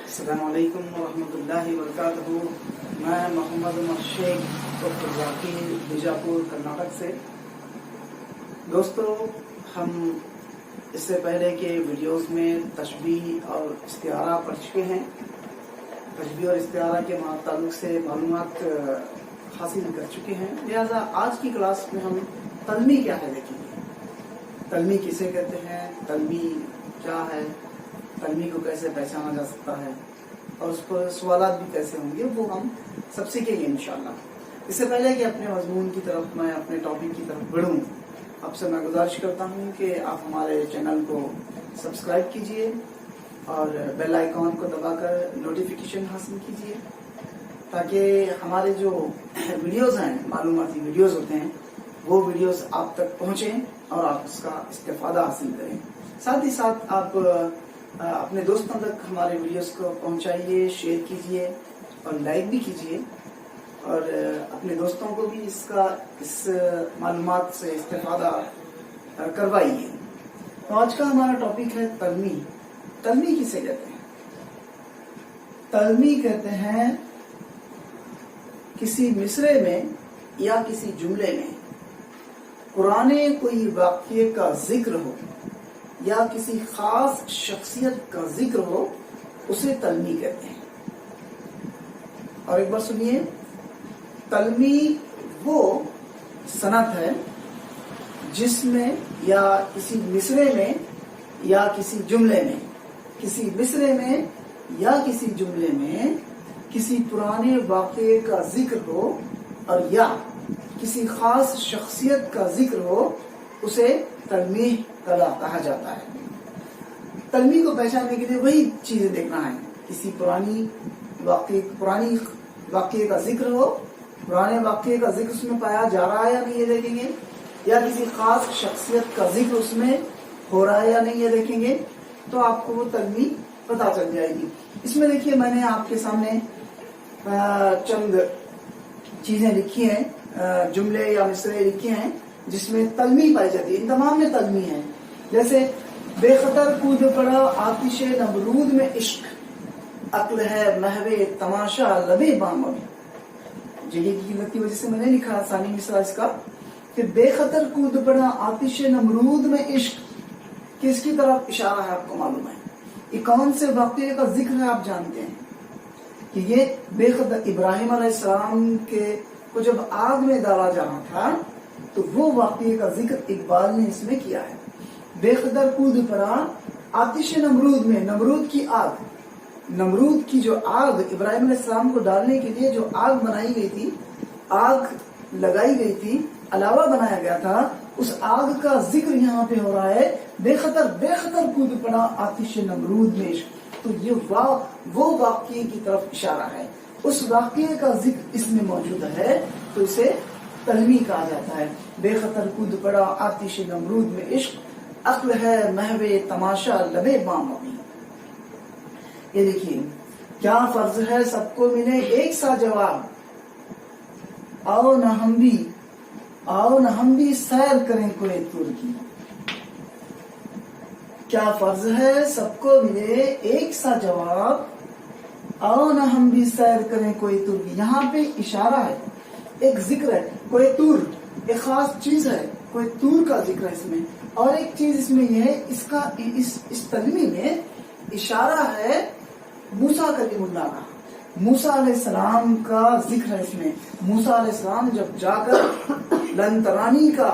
السلام علیکم ورحمۃ اللہ وبرکاتہ۔ میں محمد عمر شیخ ڈاکٹر ذاکر بیجاپور کرناٹک سے۔ دوستو، ہم اس سے پہلے کے ویڈیوز میں تشبیہ اور استعارہ پڑھ چکے ہیں۔ تشبیہ اور استعارہ کے تعلق سے معلومات حاصل کر چکے ہیں، لہذا آج کی کلاس میں ہم تلمی کیا ہے دیکھیں گے۔ تلمی کسے کہتے ہیں، تلمی کیا ہے، تلمی کو کیسے پہچانا جا سکتا ہے، اور اس پر سوالات بھی کیسے ہوں گے، وہ ہم سب سیکھیں گے انشاءاللہ۔ اس سے پہلے کہ اپنے مضمون کی طرف میں اپنے ٹاپک کی طرف بڑھوں، آپ سے میں گزارش کرتا ہوں کہ آپ ہمارے چینل کو سبسکرائب کیجئے اور بیل آئیکن کو دبا کر نوٹیفیکیشن حاصل کیجئے، تاکہ ہمارے جو ویڈیوز ہیں، معلوماتی ویڈیوز ہوتے ہیں، وہ ویڈیوز آپ تک پہنچیں اور آپ اس کا استفادہ حاصل کریں۔ ساتھ ہی ساتھ آپ اپنے دوستوں تک ہمارے ویڈیوز کو پہنچائیے، شیئر کیجئے اور لائک بھی کیجئے، اور اپنے دوستوں کو بھی اس معلومات سے استفادہ کروائیے۔ تو آج کا ہمارا ٹاپک ہے تلمی۔ تلمی کسے کہتے ہیں؟ تلمی کہتے ہیں کسی مصرعے میں یا کسی جملے میں پرانے کوئی واقعے کا ذکر ہو یا کسی خاص شخصیت کا ذکر ہو، اسے تلمی کہتے ہیں۔ اور ایک بار سنیے، تلمی وہ صنعت ہے جس میں یا کسی مصرعے میں یا کسی جملے میں، کسی مصرعے میں یا کسی جملے میں کسی پرانے واقعے کا ذکر ہو اور یا کسی خاص شخصیت کا ذکر ہو، اسے تلمیح کہا جاتا ہے۔ تلمیح کو پہچاننے کے لیے وہی چیزیں دیکھنا ہے، کسی پرانے واقعے کا ذکر ہو، پرانے واقعے کا ذکر اس میں پایا جا رہا ہے یا نہیں یہ دیکھیں گے، یا کسی خاص شخصیت کا ذکر اس میں ہو رہا ہے یا نہیں یہ دیکھیں گے، تو آپ کو وہ تلمیح پتہ چل جائے گی۔ اس میں دیکھیے، میں نے آپ کے سامنے چند چیزیں لکھی ہیں، جملے یا مصرعے لکھے ہیں جس میں تلمیح پائی جاتی ہے۔ ان تمام میں تلمیح ہے، جیسے بے خطر کود پڑا آتش نمرود میں عشق، عقل ہے محو تماشا لبے بام۔ جگہ کی قلت کی وجہ سے میں نے لکھا ثانی مصرع اس کا کہ بے خطر کود پڑا آتش نمرود میں عشق، کس کی طرف اشارہ ہے آپ کو معلوم ہے؟ یہ کون سے واقعے کا ذکر ہے آپ جانتے ہیں کہ یہ بے خطر ابراہیم علیہ السلام کو جب آگ میں ڈالا جا رہا تھا تو وہ واقعے کا ذکر اقبال نے اس میں کیا ہے۔ بے خطر کود پڑا آتش نمرود میں، نمرود کی آگ، نمرود کی جو آگ ابراہیم علیہ السلام کو ڈالنے کے لیے جو آگ بنائی گئی تھی، آگ لگائی گئی تھی، علاوہ بنایا گیا تھا، اس آگ کا ذکر یہاں پہ ہو رہا ہے۔ بے خطر کود پڑا آتش نمرود میں عشق، تو یہ وہ واقعے کی طرف اشارہ ہے، اس واقعے کا ذکر اس میں موجود ہے، تو اسے تلمیح کہا جاتا ہے۔ بے خطر کود پڑا آتش نمرود میں عشق، عقل ہے محو تماشا لبے بام ابھی۔ یہ دیکھیے، کیا فرض ہے سب کو ملے ایک سا جواب، آؤ نہ ہم بھی سیر کریں کوئی تور کی۔ کیا فرض ہے سب کو ملے ایک سا جواب، آؤ نہ ہم بھی سیر کریں کوئی تور کی۔ یہاں پہ اشارہ ہے، ایک ذکر ہے، کوئی تور، ایک خاص چیز ہے، کوئی تور کا ذکر ہے اس میں، اور ایک چیز اس میں یہ ہے، اس تلمیح میں اشارہ ہے موسیٰ کلیم اللہ کا، موسیٰ علیہ السلام کا ذکر ہے اس میں۔ موسیٰ علیہ السلام جب جا کر لن ترانی کا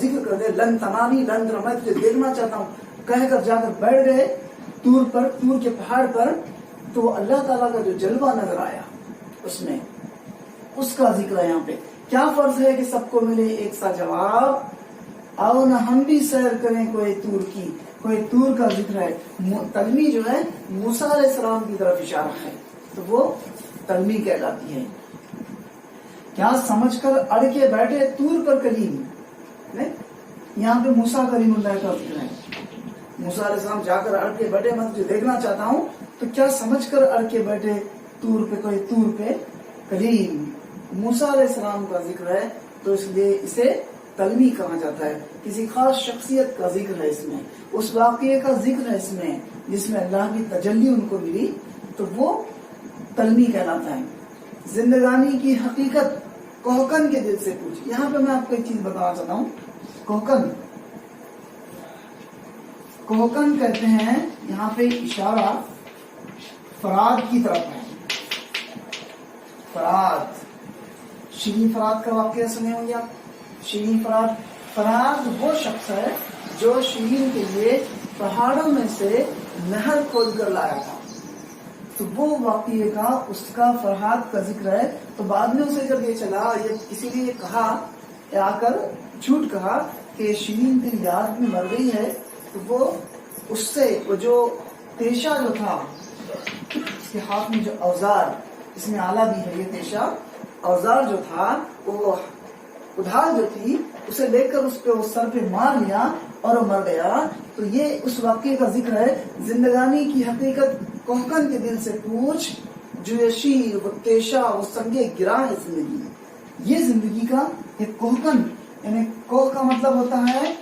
ذکر کر دے، لن ترانی میں تجھے دیکھنا چاہتا ہوں کہہ کر جا کر بیٹھ گئے تور کے پہاڑ پر، تو اللہ تعالیٰ کا جو جلوہ نظر آیا اس میں، اس کا ذکر ہے یہاں پہ۔ کیا فرض ہے کہ سب کو ملے ایک سا جواب، آؤ نہ ہم بھی سیر کریں کوئی تور کی، کوئی تور کا ذکر ہے۔ تلمیح جو ہے موسیٰ علیہ السلام کی طرف اشارہ ہے، تو وہ تلمیح کہلاتی ہے۔ کیا سمجھ کر اڑ کے بیٹھے تور پر کلیم، یہاں پہ موسیٰ کلیم اللہ کا ذکر ہے۔ موسیٰ علیہ السلام جا کر اڑ کے بیٹھے، میں تجھے دیکھنا چاہتا ہوں، تو کیا سمجھ کر اڑ کے بیٹھے تور پہ کلیم، موسیٰ علیہ السلام کا ذکر ہے، تو اس لیے اسے تلمیح کہا جاتا ہے۔ کسی خاص شخصیت کا ذکر ہے اس میں، اس واقعے کا ذکر ہے اس میں، جس میں اللہ کی تجلی ان کو ملی تو وہ تلمی کہلاتا ہے. زندگانی کی حقیقت کوہکن کے دل سے پوچھ. یہاں پہ میں آپ کو ایک چیز بتانا چاہتا ہوں. کوہکن کہتے ہیں یہاں پہ اشارہ فراد کی طرف ہے. فراد، شیریں فراد کا واقعہ سنے ہوں گے آپ. شیریں فراد وہ شخص ہے جو شیریں کے لیے پہاڑوں میں سے نہر کھود کر لایا تھا. تو وہ واقعے کا اس کا فرحات کا ذکر ہے. تو بعد میں اسے جب یہ چلا، یہ کسی نے یہ کہا آ کر جھوٹ کہا کہ شیریں تیری یاد میں مر گئی ہے، تو وہ اس سے وہ جو تیشہ جو تھا، اس کے ہاتھ میں جو اوزار، اس میں آلہ بھی ہے یہ تیشہ، اوزار جو تھا وہ ادھال جو تھی اسے لے کر اس پہ اس سر پہ مار لیا اور وہ مر گیا. تو یہ اس واقعے کا ذکر ہے. زندگانی کی حقیقت کوہکن کے دل سے پوچھ، جو یہ شیر، وہ تیشہ، وہ سنگے گرا ہے زندگی. یہ زندگی کا ایک کوہکن، یعنی کوہ کا مطلب ہوتا ہے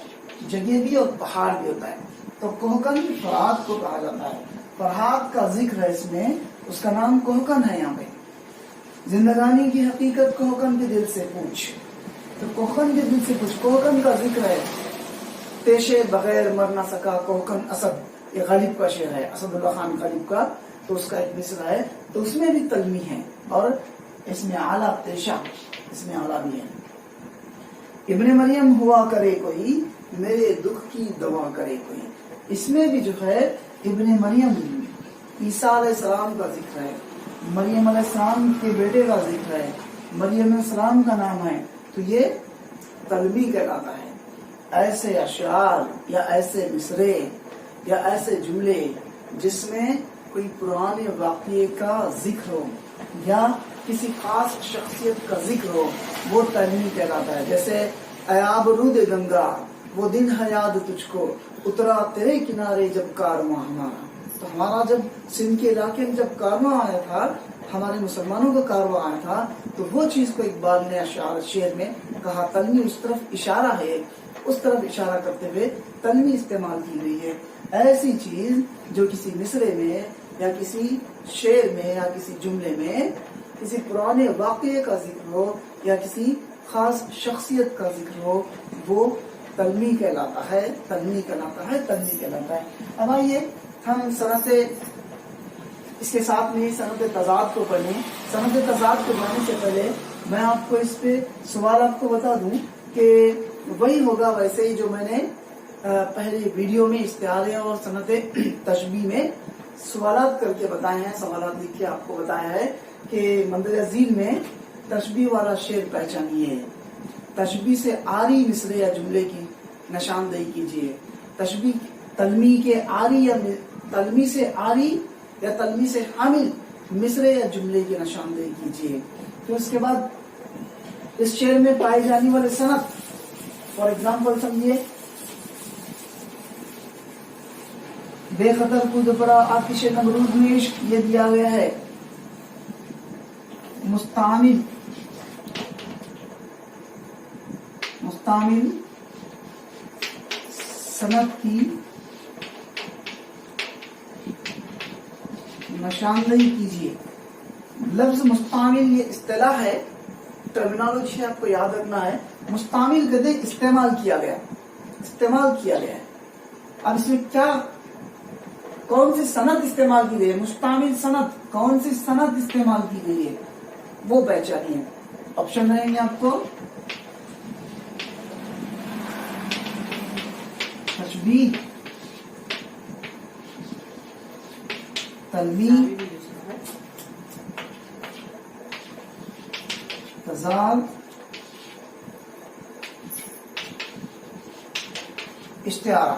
جگہ بھی اور پہاڑ بھی ہوتا ہے. تو کوہکن فرات کو کہا جاتا ہے. فرات کا ذکر ہے اس میں، اس کا نام کوہکن ہے. یہاں پہ زندگانی کی حقیقت کوہکن کے دل سے پوچھ. تو کوہکن کے دل سے پوچھ، کوہکن کا ذکر ہے. تیشے بغیر مر نہ سکا کوہکن اسد، یہ غالب کا شعر ہے، اسد اللہ خان غالب کا. تو اس کا ایک مصرع ہے، تو اس میں بھی تلمی ہے اور اس میں اعلیٰ تیشہ، اس میں اعلیٰ بھی ہے. ابن مریم ہوا کرے کوئی، میرے دکھ کی دوا کرے کوئی. اس میں بھی جو ہے ابن مریم، عیسیٰ علیہ السلام کا ذکر ہے، مریم علیہ السلام کے بیٹے کا ذکر ہے، مریم علیہ السلام کا نام ہے. تو یہ تلمی کہلاتا ہے. ایسے اشعار یا ایسے مصرے یا ایسے جملے جس میں کوئی پرانے واقعے کا ذکر ہو یا کسی خاص شخصیت کا ذکر ہو، وہ تلمی کہلاتا ہے. جیسے اے آبرود گنگا، وہ دن ہے یاد تجھ کو، اترا تیرے کنارے جب کارواں ہمارا. تو ہمارا جب سندھ کے علاقے میں جب کارواں آیا تھا، ہمارے مسلمانوں کا کارواں آیا تھا، تو وہ چیز کو اقبال نے شعر میں کہا. تلمی اس طرف اشارہ ہے، اس طرف اشارہ کرتے ہوئے تلمی استعمال کی گئی ہے. ایسی چیز جو کسی مصرے میں یا کسی شعر میں یا کسی جملے میں کسی پرانے واقعے کا ذکر ہو یا کسی خاص شخصیت کا ذکر ہو، وہ تلمی کہلاتا ہے. تلمی کہلاتا ہے، تلمی کہلاتا ہے. اب آئیے ہم صنعت، اس کے ساتھ میں صنعت تضاد کو پڑھیں. صنعت تضاد کو جانے سے پہلے میں آپ کو اس پہ سوال آپ کو بتا دوں کہ وہی ہوگا ویسے ہی جو میں نے پہلے ویڈیو میں استعارے اور صنعت تشبیہ میں سوالات کر کے بتائے ہیں، سوالات لکھ کے آپ کو بتایا ہے کہ مندرجہ ذیل میں تشبیہ والا شعر پہچانیے، تشبیہ سے آری مصرے یا جملے کی نشاندہی کیجیے، تشبیہ تلمی کے آری یا تلمی سے آری یا تلمی سے حامل مصرے یا جملے کی نشاندہی کیجیے. پھر اس کے بعد اس شعر میں پائی جانے والے صنعت، فار ایگزامپل سمجھیے، بے خطر کود پڑا آتش نمرود میں عشق، یہ دیا گیا ہے. مستعمل صنعت کی نشاندہی کیجیے. لفظ مستعمل یہ اصطلاح ہے، ٹرمینالوجی آپ کو یاد رکھنا ہے. مستعمل کہتے استعمال کیا گیا ہے. اب اس میں کیا، کون سی صنعت استعمال کی گئی ہے؟ مستعمل صنعت، کون سی صنعت استعمال کی گئی ہے وہ پہچانیے. آپشن رہیں گے آپ کو، تشبیہ، تلمیح، تضاد، استعارہ.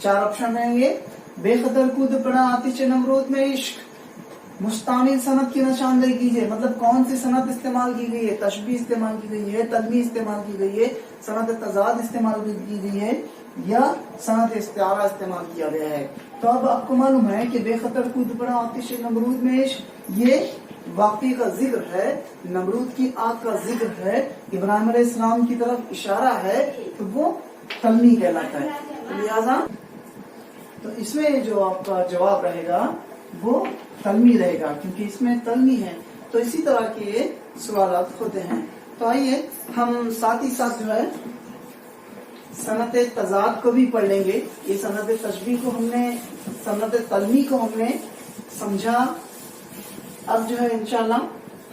4 آپشن رہیں گے. بے خطر کود پڑا آتش نمرود میں عشق، مستعمل صنعت کی نشاندہی کیجیے. مطلب کون سی صنعت استعمال کی گئی ہے؟ تشبیہ استعمال کی گئی ہے، تلمیح استعمال کی گئی ہے، صنعت تضاد استعمال کی گئی ہے یا صنعت استعارہ استعمال کیا گیا ہے. تو اب آپ کو معلوم ہے کہ بے خطر کود پڑا آتش نمرود میں عشق یہ واقعے کا ذکر ہے، نمرود کی آگ کا ذکر ہے، ابراہیم علیہ السلام کی طرف اشارہ ہے، تو وہ تلمیح کہلاتا ہے. لہذا تو اس میں جو آپ کا جواب رہے گا وہ تلمی رہے گا، کیونکہ اس میں تلمی ہے۔ تو اسی طرح کے سوالات ہوتے ہیں۔ تو آئیے ہم ساتھ ہی ساتھ جو ہے صنعت تضاد کو بھی پڑھ لیں گے۔ یہ صنعت تشبیہ کو ہم نے، صنعت تلمی کو ہم نے سمجھا، اب جو ہے انشاءاللہ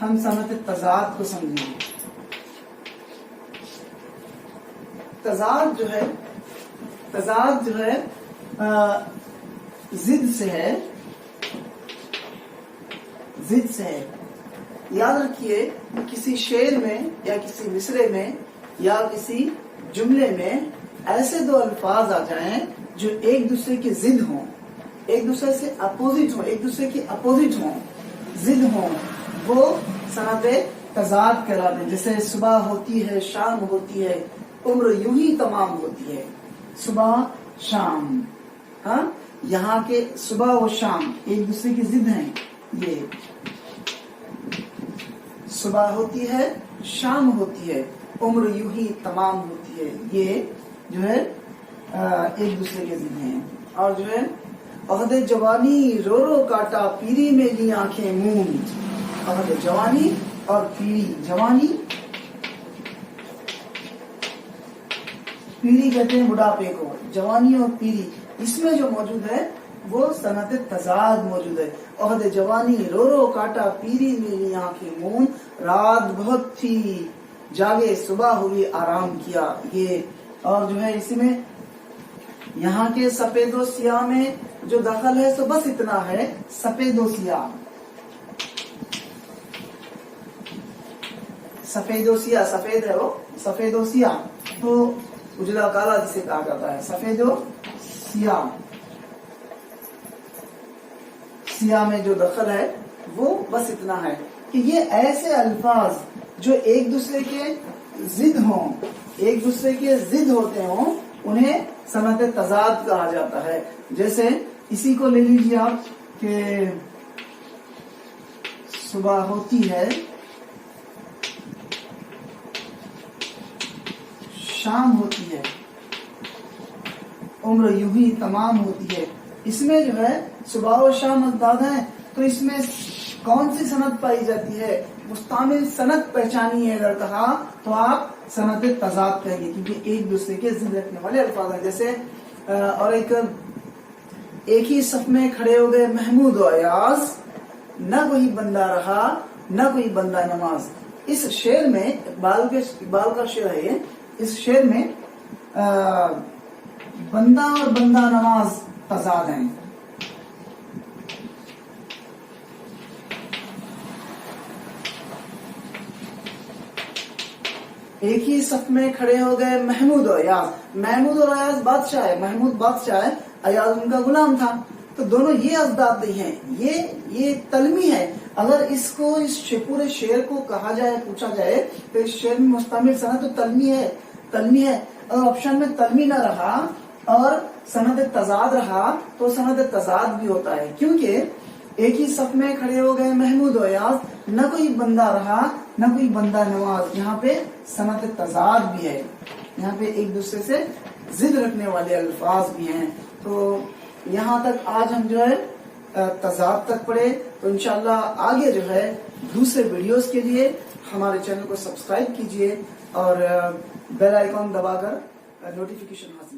ہم صنعت تضاد کو سمجھیں گے۔ تضاد جو ہے، تضاد جو ہے ضد سے ہے، ضد سے ہے۔ یاد رکھیے کسی شعر میں یا کسی مصرے میں یا کسی جملے میں ایسے دو الفاظ آ جائیں جو ایک دوسرے کے ضد ہوں، ایک دوسرے سے اپوزٹ ہوں، ایک دوسرے کے اپوزٹ ہوں، ضد ہوں، وہ صنعت تضاد کہلاتے ہیں۔ جیسے صبح ہوتی ہے شام ہوتی ہے، عمر یوں ہی تمام ہوتی ہے۔ صبح شام، ہاں یہاں کے صبح و شام ایک دوسرے کی ضد ہیں۔ یہ صبح ہوتی ہے شام ہوتی ہے، عمر یوں ہی تمام ہوتی ہے، یہ جو ہے ایک دوسرے کے ضد ہیں۔ اور جو ہے عہد جوانی رو رو کاٹا پیری میں لی آنکھیں موند، عہد جوانی اور پیری، جوانی پیری کہتے ہیں بڑھاپے کو، جوانی اور پیری، اس میں جو موجود ہے وہ صنعت تضاد موجود ہے۔ عہد جوانی رو رو کاٹا پیری میں لی آنکھیں موند، رات بہت تھی جاگے صبح ہوئی آرام کیا، یہ۔ اور جو ہے اسی میں یہاں کے سفید و سیاہ میں جو دخل ہے سو بس اتنا ہے، سفید و سیاہ، سفید و سیاہ، سفید ہے وہ، سفید و سیاہ، تو اجلا کالا جسے کہا جاتا ہے، سفید و سیاہ، سیاہ میں جو دخل ہے وہ بس اتنا ہے کہ یہ ایسے الفاظ جو ایک دوسرے کے ضد ہوں، ایک دوسرے کے ضد ہوتے ہوں، انہیں صنعت تضاد کہا جاتا ہے۔ جیسے اسی کو لے لیجیے آپ کہ صبح ہوتی ہے شام ہوتی ہے، عمر یوں ہی تمام ہوتی ہے۔ اس میں جو ہے صبح و شام ازداد ہیں، تو اس میں کون سی صنعت پائی جاتی ہے؟ مستعمل صنعت پہچانی ہے اگر کہا تو آپ صنعت تضاد کہیں گے، کیونکہ ایک دوسرے کے ضد رکھنے والے الفاظ ہیں۔ جیسے اور ایک ہی صف میں کھڑے ہو گئے محمود و ایاز، نہ کوئی بندہ رہا نہ کوئی بندہ نماز۔ اس شعر میں اقبال کا شعر ہے یہ، اس شعر میں بندہ اور بندہ نماز تضاد ہیں۔ ایک ہی صف میں کھڑے ہو گئے محمود و ایاز، محمود اور ایاز بادشاہ ہے، محمود بادشاہ ہے، ایاز ان کا غلام تھا، تو دونوں یہ ازداد نہیں ہیں، یہ تلمی ہے۔ اگر اس کو اس پورے شعر کو کہا جائے، پوچھا جائے تو اس شعر میں مستعمل صنعت تو تلمی ہے، تلمی ہے۔ اگر آپشن میں تلمی نہ رہا اور صنعت تضاد رہا تو صنعت تضاد بھی ہوتا ہے، کیونکہ ایک ہی صف میں کھڑے ہو گئے محمود و ایاز، نہ کوئی بندہ رہا نہ کوئی بندہ نواز، یہاں پہ صنعت تضاد بھی ہے، یہاں پہ ایک دوسرے سے ضد رکھنے والے الفاظ بھی ہیں۔ تو یہاں تک آج ہم جو ہے تضاد تک پڑھے، تو انشاءاللہ آگے جو ہے دوسرے ویڈیوز کے لیے ہمارے چینل کو سبسکرائب کیجئے اور بیل آئیکن دبا کر نوٹیفیکیشن حاصل